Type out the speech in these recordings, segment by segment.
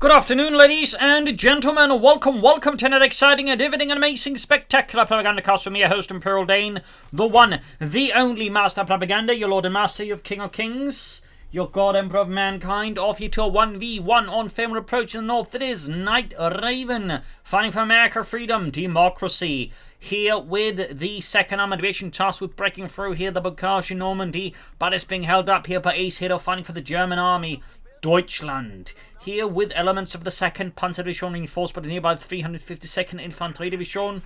Good afternoon, ladies and gentlemen. Welcome to another exciting, riveting, and amazing, spectacular Propagandacast from your host, Imperial Dane, the one, the only Master of Propaganda, your Lord and Master, your King of Kings, your God Emperor of Mankind, off you to a 1v1 on Faymonville Approach in the north. It is NightRaven, fighting for America, freedom, democracy. Here with the second armored division tasked with breaking through here the Bocage in Normandy, but it's being held up here by Acehiro, fighting for the German army, Deutschland. Here with elements of the 2nd Panzer Division reinforced by the nearby 352nd Infantry Division,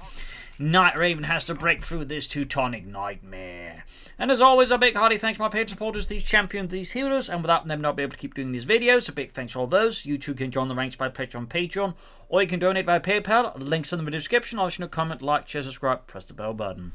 NightRaven has to break through this Teutonic nightmare. And as always, a big hearty thanks to my paid supporters, these champions, these heroes, and without them not be able to keep doing these videos. A big thanks to all those. You too can join the ranks by Patreon, or you can donate by PayPal. Links in the description. Also, comment, like, share, subscribe, press the bell button.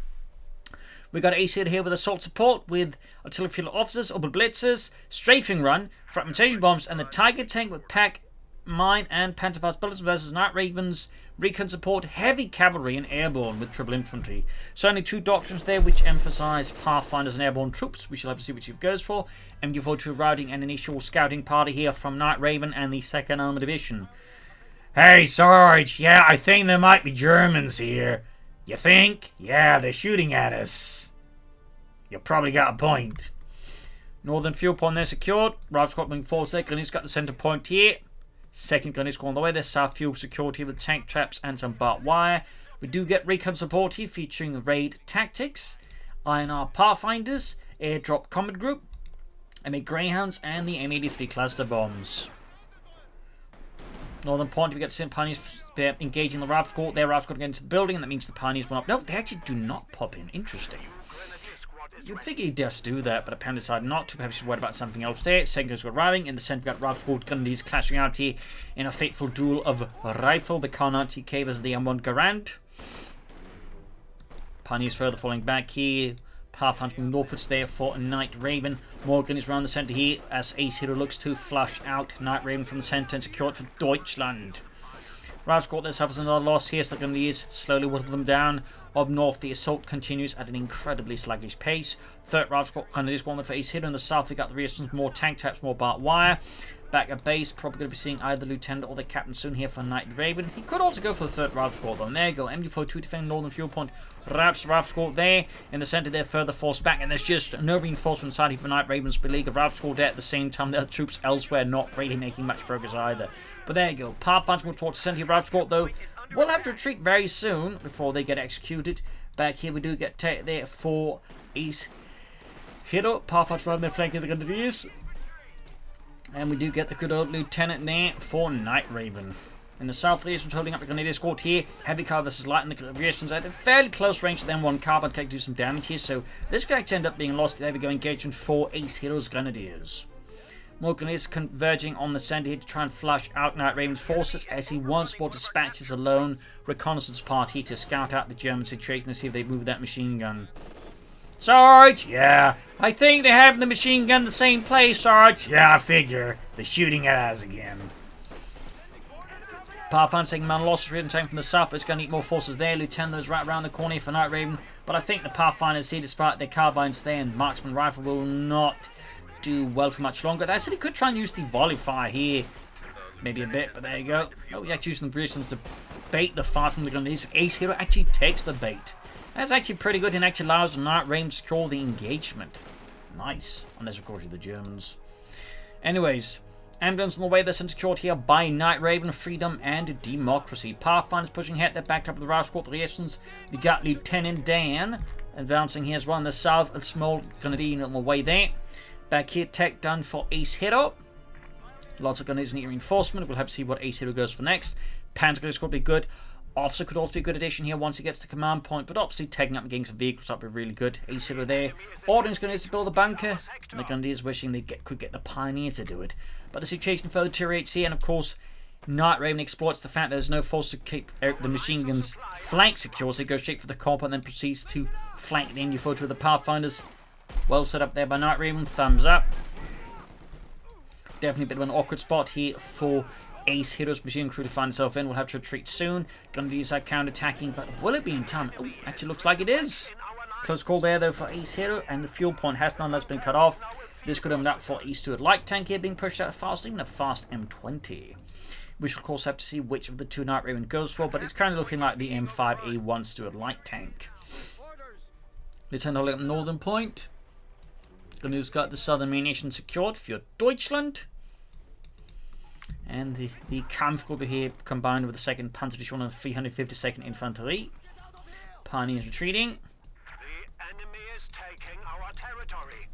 We got Acehiro here with assault support with artillery field officers, orbital blitzers, strafing run, fragmentation bombs, and the Tiger tank with pack, mine, and Panzerfaust bullets versus NightRaven's Recon support, heavy cavalry, and airborne with triple infantry. So only two doctrines there which emphasize pathfinders and airborne troops. We shall have to see which he goes for. And give forward to routing an initial scouting party here from NightRaven and the 2nd Armored Division. Hey, Sarge, yeah, I think there might be Germans here. You think? Yeah, they're shooting at us. You probably got a point. Northern fuel point there secured. Right squad moving forward. Second, he's got the center point here. Second gun is going on the way. There's south fuel secured here with tank traps and some barbed wire. We do get recon support here featuring raid tactics, INR pathfinders, airdrop combat group, MA Greyhounds, and the M83 cluster bombs. Northern point, we get the pioneers engaging the Rav Squad. Their Rav Squad get into the building, and that means the pioneers went up. No, they actually do not pop in. Interesting. You'd figure he'd just do that, but apparently decided not to. Perhaps he's worried about something else there. Second squad arriving. In the centre, we've got Rav Squad Gundys clashing out here in a fateful duel of rifle. The Kar-90K versus the M1 Garand. Pioneers further falling back here. Pathfinder from northwards there for NightRaven. Morgan is around the centre here as Acehiro looks to flush out NightRaven from the centre and secure it for Deutschland. Rav Squad there suffers another loss here, so the Gundys slowly whittle them down. Up north, the assault continues at an incredibly sluggish pace. Third Rav Squad Gundys one for Acehiro. In the south, we got the resistance, more tank traps, more barbed wire. Back at base, probably going to be seeing either the lieutenant or the captain soon here for NightRaven. He could also go for the third Rav Squad though. And there you go, MD42 defending northern fuel point. Routes Rav Squad there. In the centre, they're further forced back, and there's just no reinforcement inside here for NightRaven's beleaguered Rav Squad there. At the same time, there are troops elsewhere not really making much progress either. But there you go, Pathfinder towards the centre of Rav Squad though. We'll have to retreat very soon before they get executed. Back here, we do get there for Acehiro. Pathfinder on the flank of the Grenadiers. And we do get the good old lieutenant there for NightRaven. In the south, the Eastern's holding up the Grenadier squad here. Heavy car versus light, and the Eastern's at a fairly close range to them. One car, but can do some damage here. So this could actually end up being lost. There we go, engagement for Acehiro's Grenadiers. More Grenadiers converging on the centre here to try and flush out NightRaven's forces as he once more dispatches a lone reconnaissance party to scout out the German situation and see if they move that machine gun. Sarge! Yeah, I think they have the machine gun in the same place, Sarge. Yeah, I figure. They're shooting at us again. Pathfinder taking man losses written time from the south, but it's going to need more forces there. Lieutenant is right around the corner for NightRaven, but I think the Pathfinders here, despite their carbines there and marksman rifle, will not do well for much longer. They actually could try and use the volley fire here. Maybe a bit, but there you go. Oh, yeah, actually using the resistance to bait the fire from the Grenadiers. Acehiro actually takes the bait. That's actually pretty good and actually allows NightRaven to secure the engagement. Nice. Unless, of course, you're the Germans. Anyways, ambulance on the way. They're secured here by NightRaven, freedom and democracy. Pathfinders pushing ahead. They're backed up with the Rav Squad reactions. We got Lieutenant Dan advancing here as well in the south. A small Grenadier on the way there. Back here, tech done for Acehiro. Lots of Grenadiers need reinforcement. We'll have to see what Acehiro goes for next. Panzer Grenadiers could be good. Officer could also be a good addition here once he gets to command point, but obviously taking up and getting some vehicles up would be really good. Acehiro there. Ordnance Grenadiers to build a bunker, and the Grenadiers wishing they could get the Pioneers to do it. But the situation further deteriorates here, and of course, NightRaven exploits the fact there's no force to keep the machine gun's flank secure, so he goes straight for the cop and then proceeds to flank the MD photo of the Pathfinders. Well set up there by NightRaven, thumbs up. Definitely a bit of an awkward spot here for Acehiro's machine crew to find itself in. We'll have to retreat soon. Grenadiers are counter-attacking, but will it be in time? Oh, actually looks like it is. Close call there, though, for Acehiro, and the fuel point has nonetheless been cut off. This could open up for East to a light tank here being pushed out fast, even a fast M20. We shall of course have to see which of the two NightRaven goes for, but it's kind of looking like the M5A1 Stuart light tank. Let's have a look at the northern point. The news got the southern munition secured for Deutschland. And the Kampfgruppe here combined with the 2nd Panzerdivision and 352nd Infanterie. Pioneers retreating. The enemy is taking our territory.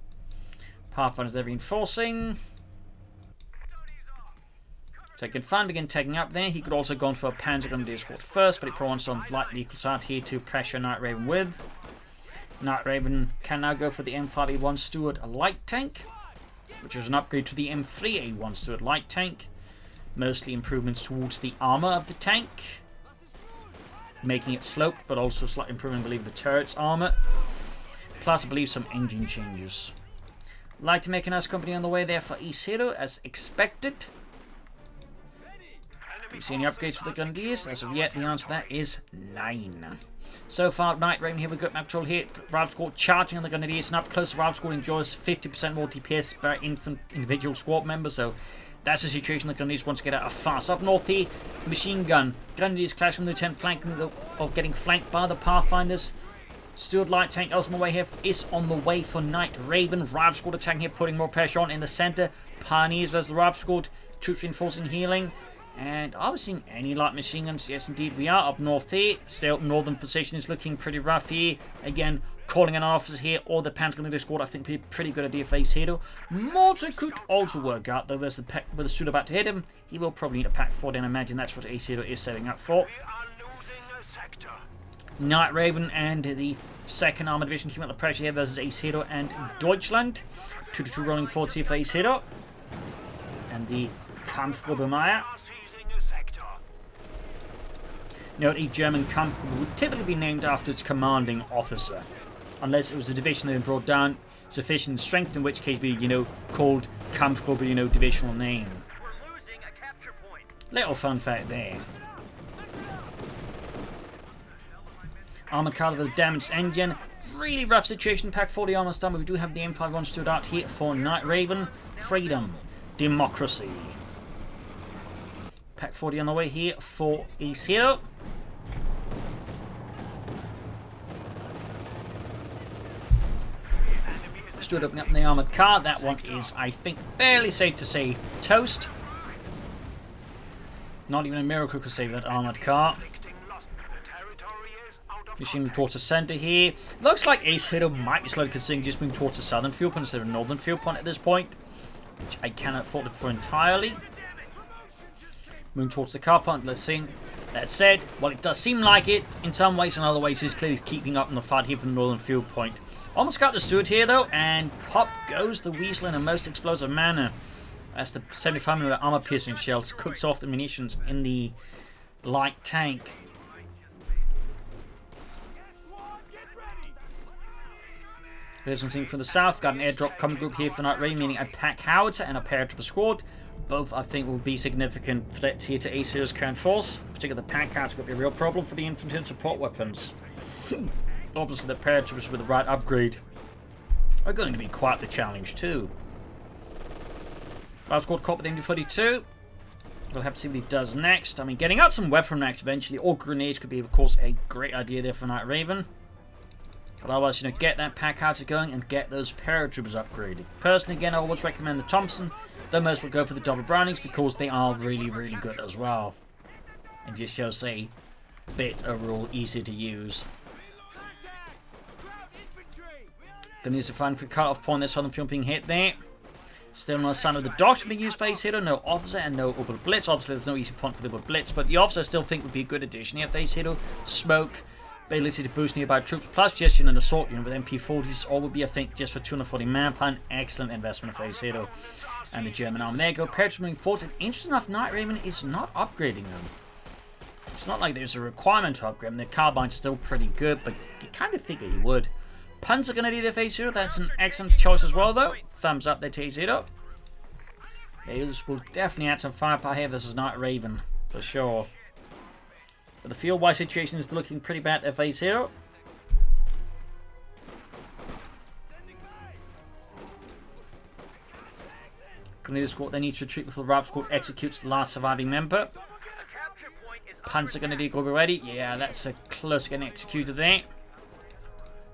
Pathfinders they're reinforcing. Second Fan begin taking up there. He could also gone for a Panzer Grenadier escort first, but he probably wants some light vehicle side here to pressure NightRaven with. NightRaven can now go for the M5A1 Stuart light tank, which is an upgrade to the M3A1 Stuart light tank. Mostly improvements towards the armor of the tank, making it sloped, but also slight improvement, I believe, the turret's armor. Plus, I believe, some engine changes. Light mechanized company on the way there for Acehiro, as expected. Do we see any upgrades for the Grenadiers? As of yet, the answer to that is 9. So far, NightRaven here, we've got map control here. Rival squad charging on the Grenadiers, and up close, the rival squad enjoys 50% more DPS per individual squad member, so that's the situation the Grenadiers want to get out of fast. Up north here, machine gun. Grenadiers clash from the Lieutenant flanking of getting flanked by the Pathfinders. Stuart light tank else on the way here is on the way for NightRaven. Rival squad attacking here, putting more pressure on in the center. Pioneers versus the rival squad. Troops reinforcing healing. And are we seeing any light machine guns? Yes, indeed we are. Up north here, still northern position is looking pretty rough here. Again, calling in officers here, or the Panzer Grenadier squad, I think would be a pretty good idea for Acehiro. Mortar could also work out, though, with the Stuart about to hit him. He will probably need a Pack 40, and I imagine that's what Acehiro is setting up for. NightRaven and the 2nd Armored Division keeping up the pressure here versus Acehiro and Deutschland. 2-2 rolling forwards here for Acehiro. And the Kampfgruppe Meyer. Note, a German Kampfgruppe would typically be named after its commanding officer, unless it was a division that had been brought down sufficient strength, in which case be, called Kampfgruppe, divisional name. We're losing a capture point. Little fun fact there. Armored car with a damaged engine. Really rough situation. Pack 40 armor stun, but we do have the M51 stood out here for NightRaven. Freedom. Democracy. Pack 40 on the way here for Acehiro. Stood opening up in the armoured car. That one is, I think, fairly safe to say toast. Not even a miracle could save that armoured car. Machine towards the centre here. Looks like Acehiro might be slowly considering just moving towards the southern field point instead of northern field point at this point, which I cannot fault it for entirely. Moving towards the car plant, let's see. That said, while it does seem like it, in some ways and other ways, is clearly keeping up in the fight here from the northern field point. Almost got the Stuart here though, and pop goes the Weasel in a most explosive manner. As the 75mm armor piercing shells cooks off the munitions in the light tank. There's something from the south. Got an airdrop coming group here for NightRaven, meaning a pack howitzer and a paratrooper squad. Both, I think, will be significant threats here to Acehiro's current force. Particularly the pack howitzer could be a real problem for the infantry and support weapons. Obviously, the paratroopers with the right upgrade are going to be quite the challenge too. Rival squad caught with MD42. We'll have to see what he does next. I mean, getting out some weapon racks eventually, or grenades, could be, of course, a great idea there for NightRaven. But otherwise, get that pack howitzer going and get those paratroopers upgraded. Personally, again, I always recommend the Thompson. Though most will go for the double Brownings because they are really, really good as well. And just shows a bit overall easy to use. Gonna use the final cut-off point. This southern field being hit there. Still no sign of the doctor being used by Acehiro. No officer and no orbital blitz. Obviously, there's no easy point for the orbital blitz, but the officer I still think would be a good addition here for Acehiro. Smoke, ability to boost nearby troops, plus just an assault unit with MP40s. All would be, I think, just for 240 manpower. An excellent investment for Acehiro and the German army. There you go. Paratroopers moving forward. And interesting enough, NightRaven is not upgrading them. It's not like there's a requirement to upgrade them. Their carbine's still pretty good, but you kind of figure you would. Panzer Grenadier there for Acehiro. That's an excellent choice as well, though. Thumbs up there to Acehiro. These will definitely add some firepower here versus NightRaven, for sure. But the field-wide situation is looking pretty bad there for Acehiro. Grenadier Squad, they need to retreat before the Rifle Squad executes the last surviving member. Panzer Grenadier will be ready. Yeah, that's a close getting executed there.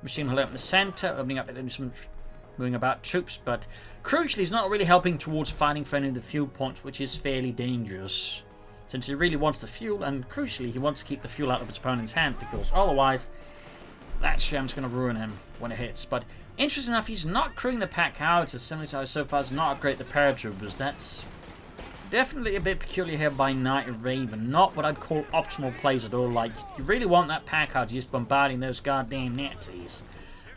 Machine holding up in the centre, opening up some moving about troops, but crucially he's not really helping towards fighting for any of the fuel points, which is fairly dangerous. Since he really wants the fuel, and crucially he wants to keep the fuel out of his opponent's hand, because otherwise that sham's going to ruin him when it hits. But interesting enough, he's not crewing the pack howitzers, similar to how so far as not upgrade the paratroopers. That's definitely a bit peculiar here by NightRaven. Not what I'd call optimal plays at all. Like, you really want that pack howitzer just bombarding those goddamn Nazis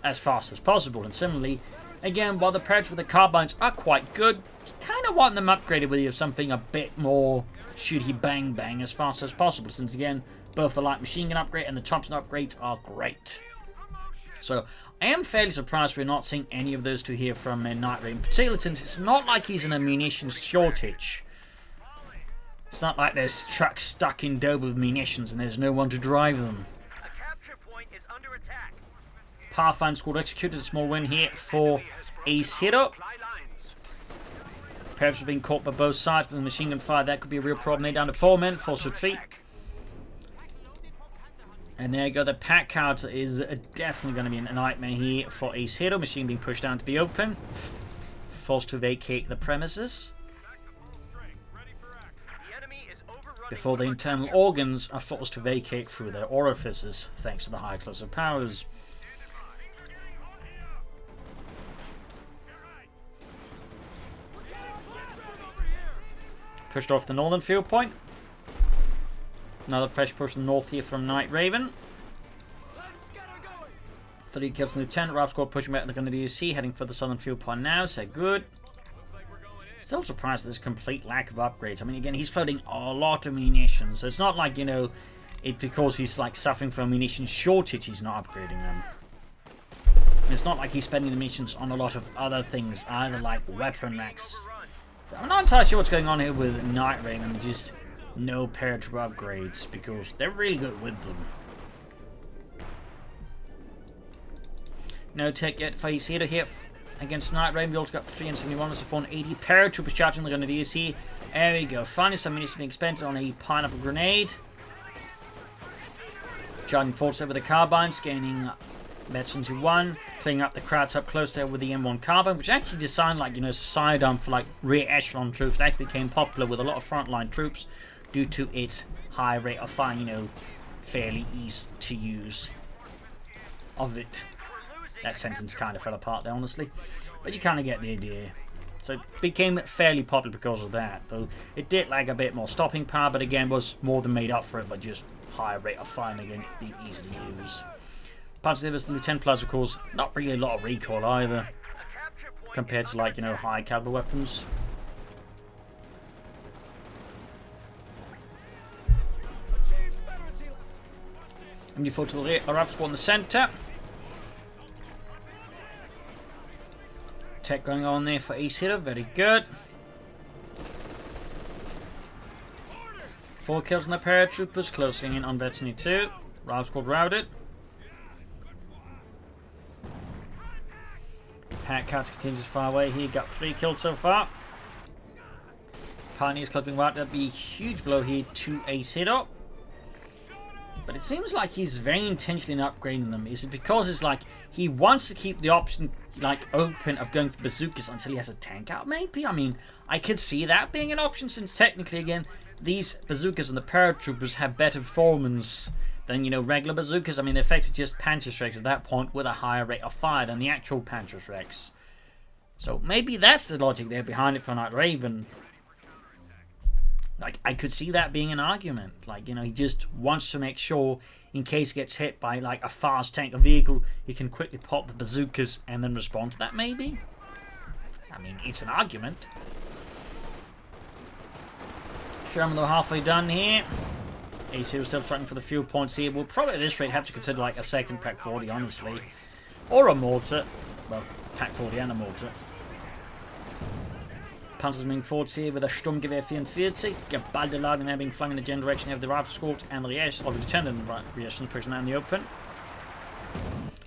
as fast as possible. And similarly, again, while the paratroopers with the carbines are quite good, you kind of want them upgraded with you something a bit more shooty bang bang as fast as possible. Since again, both the light machine gun upgrade and the Thompson upgrades are great. So I am fairly surprised we're not seeing any of those two here from NightRaven, particularly since it's not like he's in a munitions shortage. It's not like there's trucks stuck in Dover with munitions and there's no one to drive them. Pathfinder Squad executed a small win here for Acehiro. Paratroopers being caught by both sides with the machine gun fire. That could be a real problem. They're down to 4 men, forced retreat. And there you go, the pack howitzer is definitely going to be a nightmare here for Acehiro. Machine being pushed down to the open. Forced to vacate the premises. Before the internal organs are forced to vacate through their orifices, thanks to the high explosive powers. Pushed off the northern field point. Another fresh push north here from NightRaven. 3 kills from the Lieutenant. Rifle Squad pushing back. They're going to do C, heading for the southern field point now. So good. Still surprised at this complete lack of upgrades. I mean, again, he's floating a lot of munitions. So it's not like, you know, it's because he's like suffering from a munitions shortage he's not upgrading them. And it's not like he's spending the munitions on a lot of other things either, like weapon racks. So I'm not entirely sure what's going on here with NightRaven and just no paratrooper upgrades, because they're really good with them. No tech yet for Acehiro here against NightRaven. We also got 371 versus 480 paratroopers charging. They're going to DC. There we go. Finally, some munitions being expended on a pineapple grenade. Charging forwards over the carbines, gaining veterans to 1, clearing up the crowds up close there with the M1 carbine, which actually designed like, you know, sidearm for like rear echelon troops. It actually became popular with a lot of frontline troops due to its high rate of fire, you know, fairly easy to use of it. That sentence kind of fell apart there, honestly, but you kind of get the idea. So it became fairly popular because of that, though it did lag a bit more stopping power, but again was more than made up for it by just higher rate of fire and again being easy to use. Panzer Divers, the Lieutenant Plus, of course, not really a lot of recoil either, compared to, like, you know, high caliber weapons. MD4 to the rear, a Rifle Squad in the centre. Tech going on there for Acehiro, very good. 4 kills on the paratroopers, closing in on Veteran 2. Rifle Squad routed. Pack howitzer continues to far away. He got 3 kills so far. Pioneers clubbing right. That'd be a huge blow here to Acehiro. But it seems like he's very intentionally not upgrading them. Is it because it's like he wants to keep the option like open of going for bazookas until he has a tank out? Maybe. I mean, I could see that being an option, since technically, again, these bazookas and the paratroopers have better performance than, you know, regular bazookas. I mean, they're effectively just Panzerschrecks at that point with a higher rate of fire than the actual Panzerschrecks. So maybe that's the logic there behind it for NightRaven. Like, I could see that being an argument. Like, you know, he just wants to make sure, in case he gets hit by, like, a fast tank or vehicle, he can quickly pop the bazookas and then respond to that, maybe? I mean, it's an argument. Sherman, though, halfway done here. Acehiro still fighting for the fuel points here. We'll probably at this rate have to consider, like, a second Pack 40, honestly. Or a mortar. Well, Pack 40 and a mortar. Panzers moving forwards here with a Sturmgewehr 44. Geballte Ladung now being flung in the general direction of the Rifle Squad and the Liège, or the Lieutenant Liège pushing out in the open.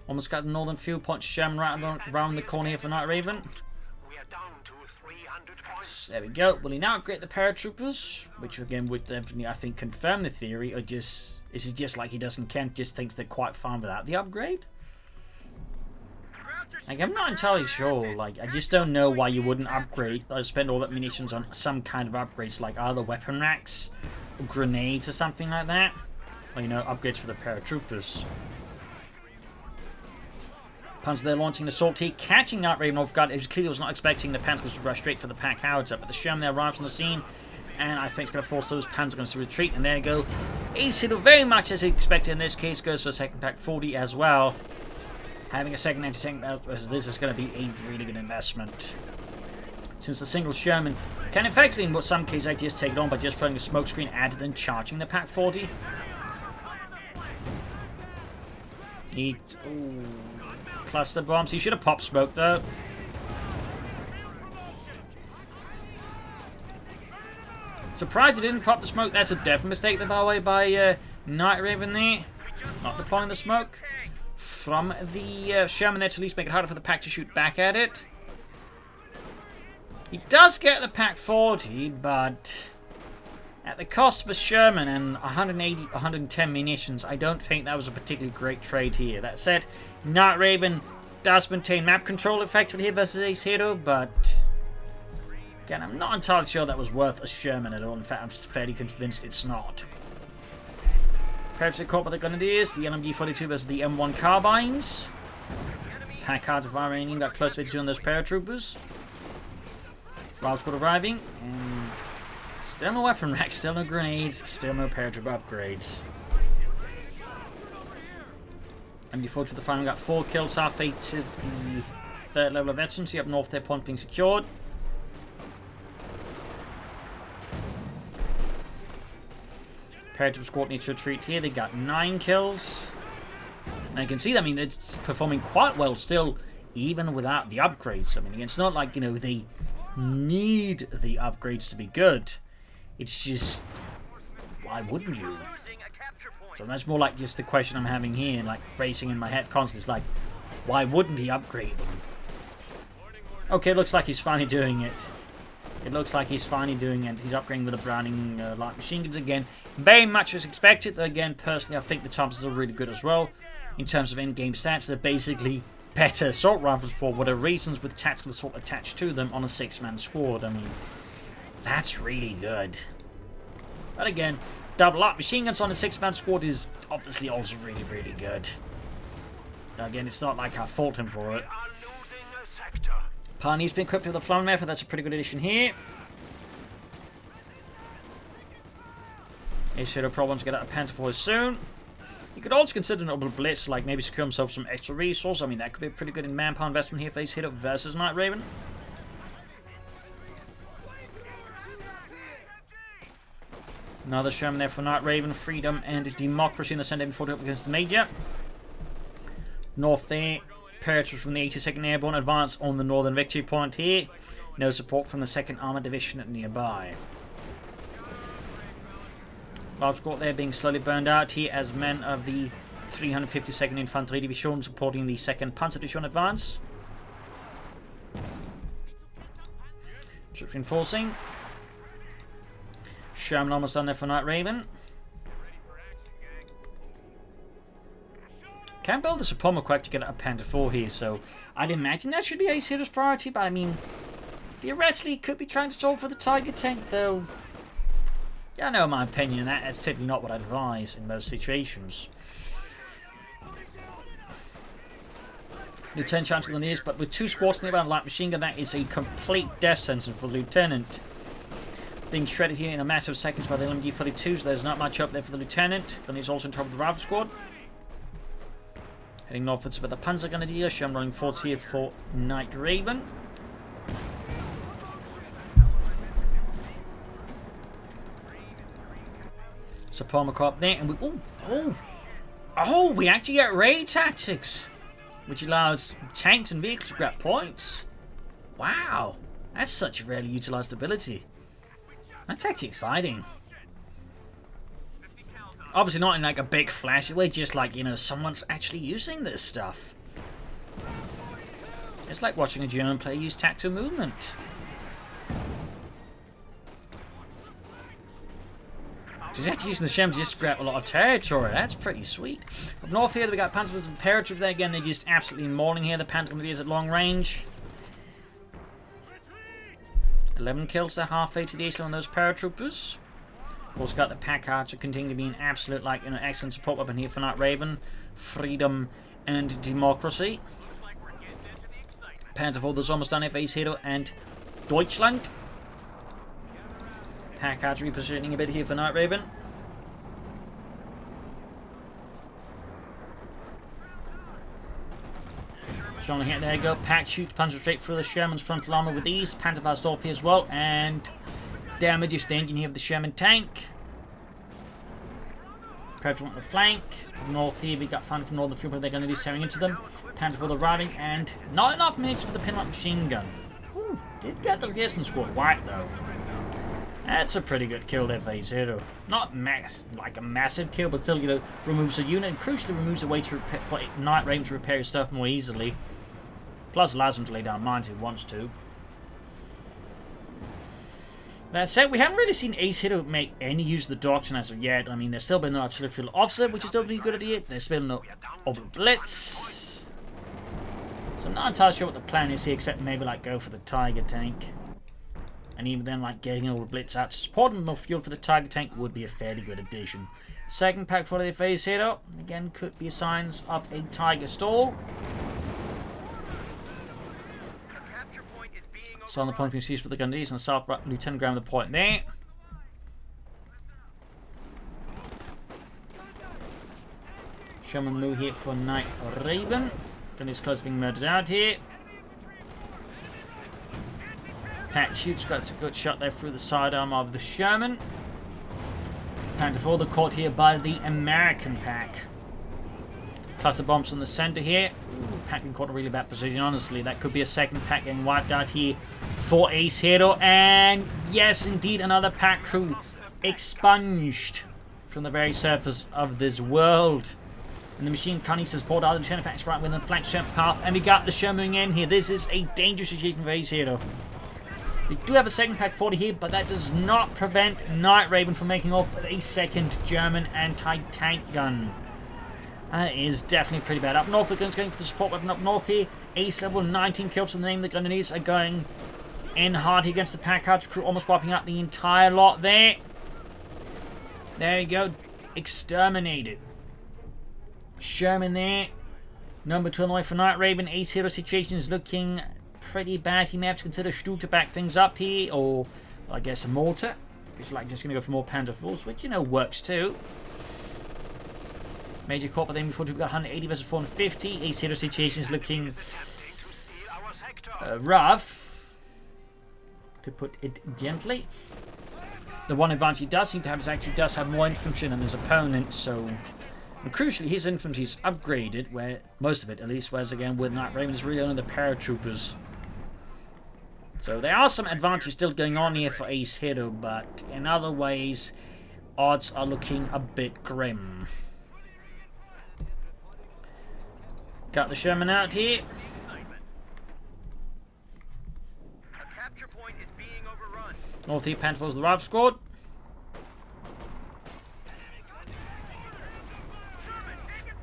Almost got the northern field point Shem right around the corner here for NightRaven. kills. There we go. Will he now upgrade the paratroopers? Which again would definitely, I think, confirm the theory. Or just is it just like he doesn't care, just thinks they're quite fine without the upgrade? Like, I'm not entirely sure. Like, I just don't know why you wouldn't upgrade or spend all that munitions on some kind of upgrades, like either weapon racks, or grenades, or something like that. Or, you know, upgrades for the paratroopers. Panzer there launching the assault here, catching NightRaven off guard. It was clearly was not expecting the Panzers to rush straight for the pack howitzer, but the Sherman there arrives on the scene, and I think it's going to force those Panzer to retreat. And there you go. Acehiro, very much as expected in this case, goes for a second pack 40 as well. Having a second anti-tank versus this is going to be a really good investment. Since the single Sherman can effectively, in some cases, just take it on by just throwing a smoke screen at it and charging the pack 40. Neat. Ooh. Cluster bombs. He should have popped smoke though. Surprised he didn't pop the smoke. That's a definite mistake, by the way, by NightRaven there. Not deploying the smoke from the Sherman there to at least make it harder for the pack to shoot back at it. He does get the pack 40, but at the cost of a Sherman and 180, 110 munitions, I don't think that was a particularly great trade here. That said, NightRaven does maintain map control effectively here versus Acehiro, but again, I'm not entirely sure that was worth a Sherman at all. In fact, I'm fairly convinced it's not. Perhaps they're caught by the Grenadiers, the LMG-42 versus the M1 carbines. Pack hard of Iranian got close to on those paratroopers. Wild Squad arriving, and still no weapon rack, still no grenades, still no paratrooper upgrades. MD4 to the final, got 4 kills, half 8 to the 3rd level of veterans. Up north, their point being secured. Paratrooper squad needs to retreat here. They got 9 kills. And you can see, I mean, it's performing quite well still, even without the upgrades. I mean, it's not like, you know, they need the upgrades to be good. It's just, why wouldn't you? So that's more like just the question I'm having here, like racing in my head constantly. It's like, why wouldn't he upgrade them? Okay, it looks like he's finally doing it. It looks like he's finally doing it. He's upgrading with the Browning light machine guns again. Very much as expected. Again, personally, I think the Thompsons are really good as well. In terms of in-game stats, they're basically better assault rifles for whatever reasons with tactical assault attached to them on a 6-man squad. I mean, that's really good. But again, double light machine guns on a 6-man squad is obviously also really, really good. Again, it's not like I fault him for it. Parney's been equipped with a flying method. That's a pretty good addition here. Acehiro probably wants to get out of Panther Force soon. You could also consider an Orbital Blitz, like maybe secure himself some extra resource. I mean, that could be a pretty good in manpower investment here for Acehiro versus NightRaven. Another Sherman there for NightRaven. Freedom and Democracy in the center before up against the Major. North there. Paratroopers from the 82nd Airborne advance on the northern victory point here. No support from the 2nd Armoured Division nearby. Large squad there being slowly burned out here as men of the 352nd Infantry Division supporting the 2nd Panzer Division advance. Troops reinforcing. Sherman almost done there for NightRaven. Can't build this upon quick to get a Panther 4 here, so I'd imagine that should be Acehiro's priority, but I mean, theoretically, he could be trying to stall for the Tiger tank, though. Yeah, I know my opinion, that's typically not what I'd advise in most situations. Lieutenant Chancellor is, but with 2 squads nearby and a light machine gun, that is a complete death sentence for the Lieutenant. Being shredded here in a matter of seconds by the LMG-42, so there's not much up there for the Lieutenant. And he's also on top of the Rifle Squad. Heading northwards with the Panzer Grenadier. Sherman running forwards here for NightRaven. Sapoma up there, and we actually get raid tactics, which allows tanks and vehicles to grab points. Wow, that's such a rarely utilized ability. That's actually exciting. Obviously not in like a big flashy way, just like, you know, someone's actually using this stuff. It's like watching a German player use tactical movement. She's actually using the Sherman to just grab a lot of territory. That's pretty sweet. Up north here, we got Panzer with some paratroopers there. Again, they're just absolutely mauling here. The Panther with these at long range. 11 kills there, halfway to the east on those paratroopers. Of course, got the Pack Archer continue to be an absolute, like, excellent support weapon here for NightRaven. Freedom and democracy. Panzer IV, almost done. Acehiro and Deutschland. Pack Archer repositioning a bit here for NightRaven. Strong hit, there you go. Pack shoots Panzer straight through the Sherman's frontal armor with ease. Panzer fast off here as well, and damages the engine here of the Sherman tank. Predator on the flank. North here, we got fun from northern field, but they're going to do tearing into them. Panzer for the arriving, and not enough minutes for the pinlock machine gun. Ooh, did get the Garrison squad wiped though. That's a pretty good kill there for Acehiro. Not like a massive kill, but still, you know, removes a unit and crucially removes a way to repair, for NightRaven to repair his stuff more easily. Plus allows him to lay down mines if he wants to. That said, we haven't really seen Acehiro make any use of the doctrine as of yet. I mean, there's still been no artillery field officer, which is still a good idea. There's been no orbital blitz. So I'm not entirely sure what the plan is here, except maybe like go for the Tiger tank. And even then, like, getting all the blitz out to support and more fuel for the Tiger tank would be a fairly good addition. Second pack for the Acehiro. Again, could be signs of a Tiger stall. So on the point, we see with the Gundis and the South right, Lieutenant Graham the point there. Sherman Lou here for NightRaven. Gundis close being murdered out here. Pack shoots, got a good shot there through the sidearm of the Sherman. Panther for the caught here by the American pack. Cluster bombs in the center here. Ooh, pack being caught a really bad position, honestly. That could be a second pack getting wiped out here for Acehiro. And yes, indeed, another pack crew expunged from the very surface of this world. And the machine gunning support out of the Sherman packs right within the flank Sherman path. And we got the Sherman in here. This is a dangerous situation for Acehiro. We do have a second pack 40 here, but that does not prevent NightRaven from making off with a second German anti-tank gun. That is definitely pretty bad. Up north, the gun's going for the support weapon up north here. Ace level 19 kills from the name of the Gundis are going in hard against the Pack Archer crew, almost wiping out the entire lot there. There you go. Exterminated. Sherman there. Number 2 on the way for NightRaven. Acehiro situation is looking pretty bad. He may have to consider Stuhl to back things up here, or I guess a mortar. It's like just going to go for more Panzer IVs, which, you know, works too. Major caught by them before we've got 180 versus 450. Acehiro situation is looking rough, to put it gently. The one advantage he does seem to have is actually does have more infantry than his opponent, so... And crucially, his infantry is upgraded, where most of it at least, whereas again with NightRaven is really only the paratroopers. So there are some advantages still going on here for Acehiro, but in other ways, odds are looking a bit grim. Got the Sherman out here. North here, Panther's the Rifle Squad.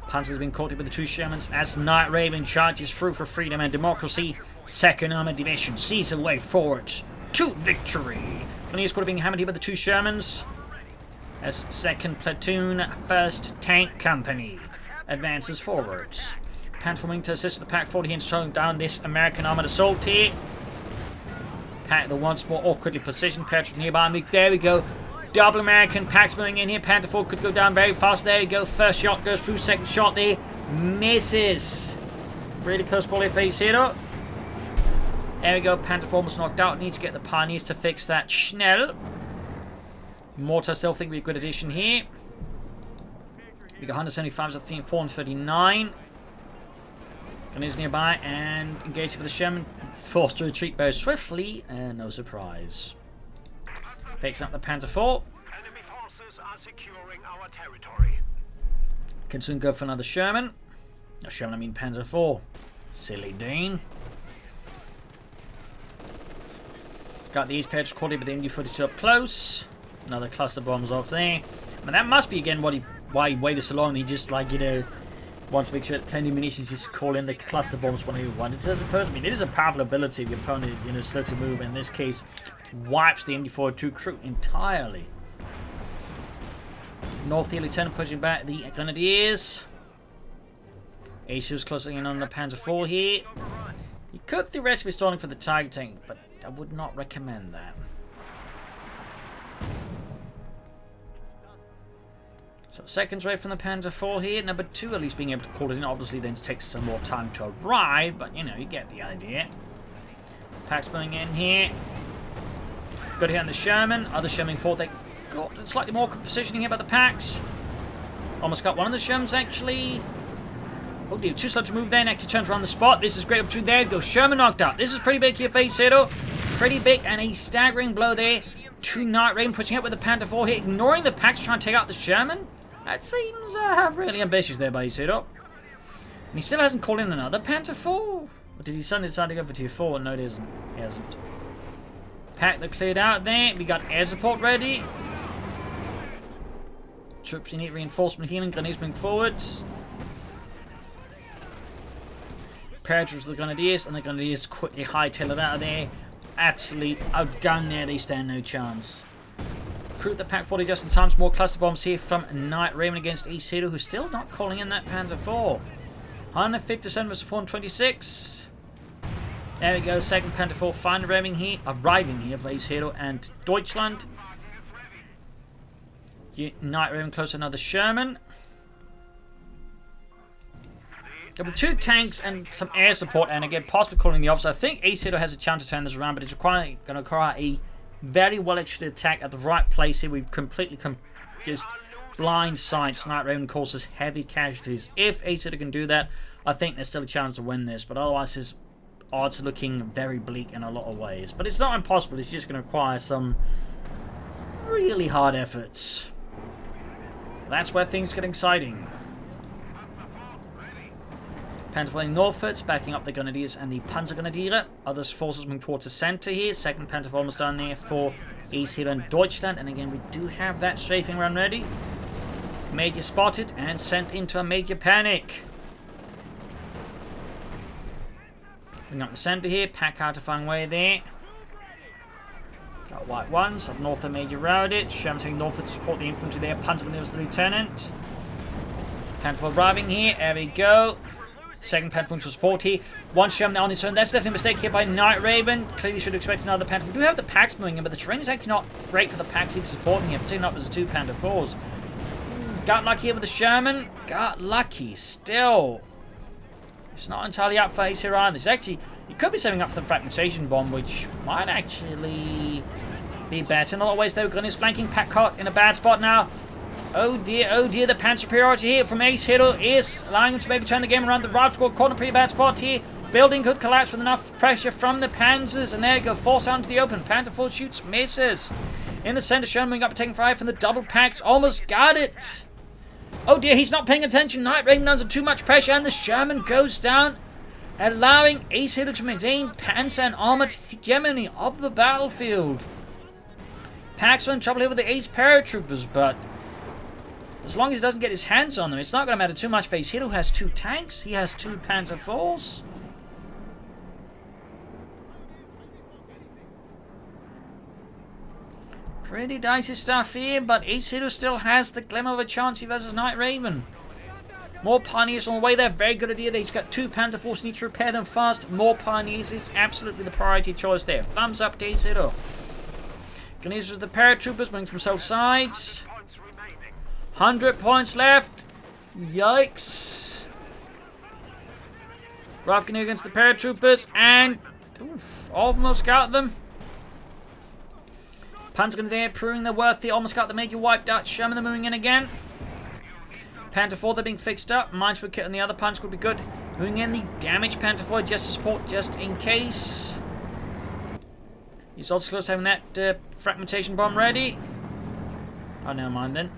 Panzer's been caught with the two Shermans as NightRaven charges through for freedom and democracy. Second Armored Division sees a way forward to victory. Gundam Squad being hammered here by the two Shermans as second platoon, 1st Tank Company advances forwards. Panther forming to assist the Pack 40 in slowing down this American armored assault here. Pack the once more awkwardly positioned Patrick nearby. There we go. Double American packs moving in here. Panther 4 could go down very fast. There you go. First shot goes through. Second shot there. Misses. Really close quality face here. There we go. Panther 4 almost knocked out. Need to get the Pioneers to fix that Schnell. Mortar still think we're a good addition here. We got 175 of 439. Gunners nearby and engaging with the Sherman. Forced to retreat very swiftly. And no surprise. Picks up the Panther 4. Enemy forces are securing our territory. Can soon go for another Sherman. No Sherman, I mean Panther 4. Silly Dean. Got the East Page quality, but the MD footage up close. Another cluster bombs off there. I mean, that must be again why he waited so long. He just like, you know, wants to make sure that plenty of munitions, just call in the cluster bombs when he wanted to. I mean, it is a powerful ability if your opponent is, you know, slow to move. In this case, wipes the MD-42 crew entirely. North here, Lieutenant pushing back the Grenadiers. Acehiro's closing in on the Panzer IV here. You could theoretically be stalling for the Tiger tank, but I would not recommend that. So seconds away from the Panzer IV here. Number 2 at least being able to call it in. Obviously then it takes some more time to arrive, but you know, you get the idea. Packs going in here. Got here on the Sherman. Other Sherman IV, they got slightly more positioning here by the packs. Almost got one of the Shermans actually. Oh dear, too slow to move there. Next he turns around the spot. This is great opportunity there. Goes Sherman knocked out. This is pretty big here for Acehiro. Pretty big and a staggering blow there to NightRaven, pushing up with the Panther 4 here, ignoring the packs trying to take out the Sherman. That seems really ambitious there by Acehiro. And he still hasn't called in another Panther 4. Or did he suddenly decide to go for tier 4? No, it isn't. He hasn't. Pack that cleared out there. We got air support ready. Troops in need reinforcement healing. Grenadiers moving forwards. Paratroopers the Grenadiers, and the Grenadiers quickly hightail it out of there. Absolutely outgunned there. They stand no chance. Recruit the Pack 40 just in time. More cluster bombs here from NightRaven against Acehiro, who's still not calling in that Panzer IV. 157 versus 426. There we go. Second Panzer IV finally arriving here for Acehiro and Deutschland. NightRaven close to another Sherman. With 2 tanks and some air support, and again possibly calling the opposite. I think Acehiro has a chance to turn this around, but it's going to require a very well executed attack at the right place here. We've completely just blindsides NightRaven, causes heavy casualties. If Acehiro can do that, I think there's still a chance to win this, but otherwise his odds are looking very bleak in a lot of ways. But it's not impossible. It's just going to require some really hard efforts. That's where things get exciting. Panther flying northwards, backing up the Grenadiers and the Panzergrenadiere. Other forces moving towards the centre here. Second Panther almost down there for Acehiro and Deutschland. And again, we do have that strafing run ready. Major spotted and sent into a major panic. Bring up the centre here. Pack out a fun way there. Got white ones. Up north, the major routed. Sherman taking northward to support the infantry there. Panzergrenadiers, the lieutenant. Panther arriving here. There we go. Second Panther to support here. One Sherman on his own. That's definitely a mistake here by NightRaven. Clearly should expect another Panther. We do have the packs moving in, but the terrain is actually not great for the packs he's supporting here, particularly not with the 2 Panther 4s. Got lucky here with the Sherman. Got lucky still. It's not entirely up for Acehiro either. It's actually, he could be setting up for the fragmentation bomb, which might actually be better in a lot of ways though. Gun is flanking. Pack caught in a bad spot now. Oh dear, the pan superiority here from Acehiro is allowing him to maybe turn the game around. The Rival Squad caught in a pretty bad spot here. Building could collapse with enough pressure from the Panzers, and there you go, forced out into the open. Panther 4 shoots, misses. In the centre, Sherman moving up, taking fire from the double packs, almost got it. Oh dear, he's not paying attention. NightRaven under too much pressure, and the Sherman goes down, allowing Acehiro to maintain Panzer and armoured hegemony of the battlefield. Packs are in trouble here with the Ace paratroopers, but as long as he doesn't get his hands on them, it's not going to matter too much for Acehiro, who has 2 tanks. He has 2 Panther 4s. Pretty dicey stuff here, but Acehiro still has the glimmer of a chance here versus NightRaven. More Pioneers on the way there. Very good idea. He's got 2 Panther 4s. Need to repair them fast. More Pioneers is absolutely the priority choice there. Thumbs up to Acehiro. Grenadiers with the paratroopers moving from both sides. 100 points left. Yikes. Rough canoe against the paratroopers, and almost got them. Panther there, proving they're worthy. Almost got the major wiped out. Sherman they're moving in again. Panther 4 they're being fixed up. Mines would kit on the other punch would be good. Moving in the damaged Panther 4 just to support, just in case. He's also close to having that fragmentation bomb ready. Oh, never mind then.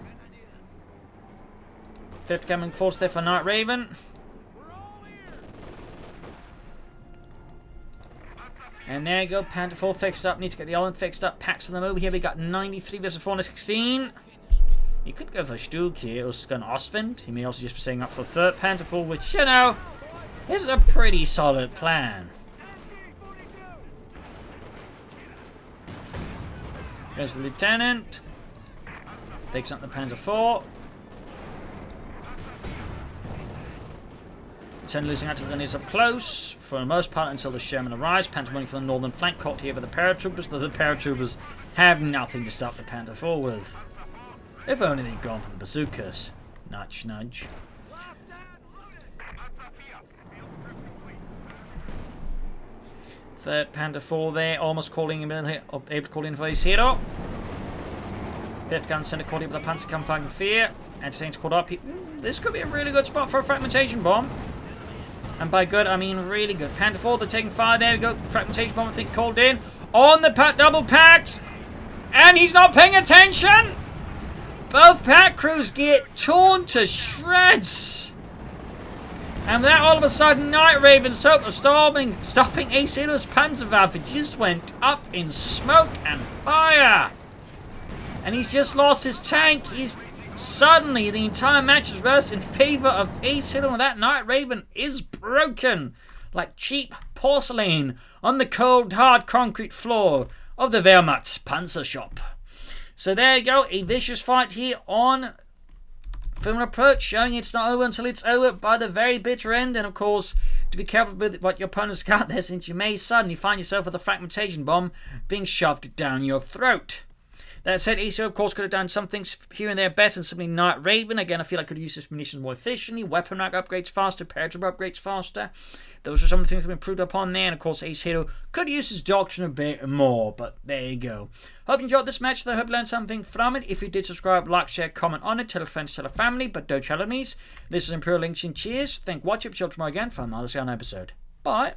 5th coming force there for NightRaven. And there you go, Panther 4 fixed up. Need to get the island fixed up. Packs on them over here. We got 93 versus 416. You could go for Stug here. Also going to Ostwind. He may also just be setting up for third Panther 4, which, you know, is a pretty solid plan. There's the Lieutenant. Picks up the Panther 4. Lieutenant losing out to the needs up close. For the most part until the Sherman arrives. Panther running for the northern flank. Caught here by the paratroopers. Though the paratroopers have nothing to stop the Panther 4 with. If only they'd gone for the bazookas. Nudge, nudge. Third Panther 4 there, almost calling him in, able to call in for Acehiro. Fifth gun center caught in with the Panzerkampfwagen 4. Entertain's caught up. This could be a really good spot for a fragmentation bomb. And by good, I mean really good. Panther 4, they're taking fire. There we go. Fragmentation bomb, I think, called in. On the double packed. And he's not paying attention. Both pack crews get torn to shreds. And then all of a sudden, NightRaven's hope of stopping Acehiro's Panzerwaffe just went up in smoke and fire. And he's just lost his tank. Suddenly, the entire match is reversed in favor of Acehiro, and that NightRaven is broken like cheap porcelain on the cold, hard concrete floor of the Wehrmacht's Panzer shop. So there you go, a vicious fight here on Faymonville Approach, showing it's not over until it's over by the very bitter end. And of course, to be careful with what your opponent's got there, since you may suddenly find yourself with a fragmentation bomb being shoved down your throat. That said, Acehiro, of course, could have done some things here and there better than simply NightRaven. Again, I feel I could have used this munitions more efficiently, weapon rack upgrades faster, paratrooper upgrades faster. Those are some of the things that have been improved upon there. And of course, Acehiro could use his doctrine a bit more, but there you go. Hope you enjoyed this match, though. I hope you learned something from it. If you did, subscribe, like, share, comment on it, tell a friend, tell a family, but don't tell enemies. This is Imperial Links and cheers. Thank you for watching. Till tomorrow again for another episode. Bye.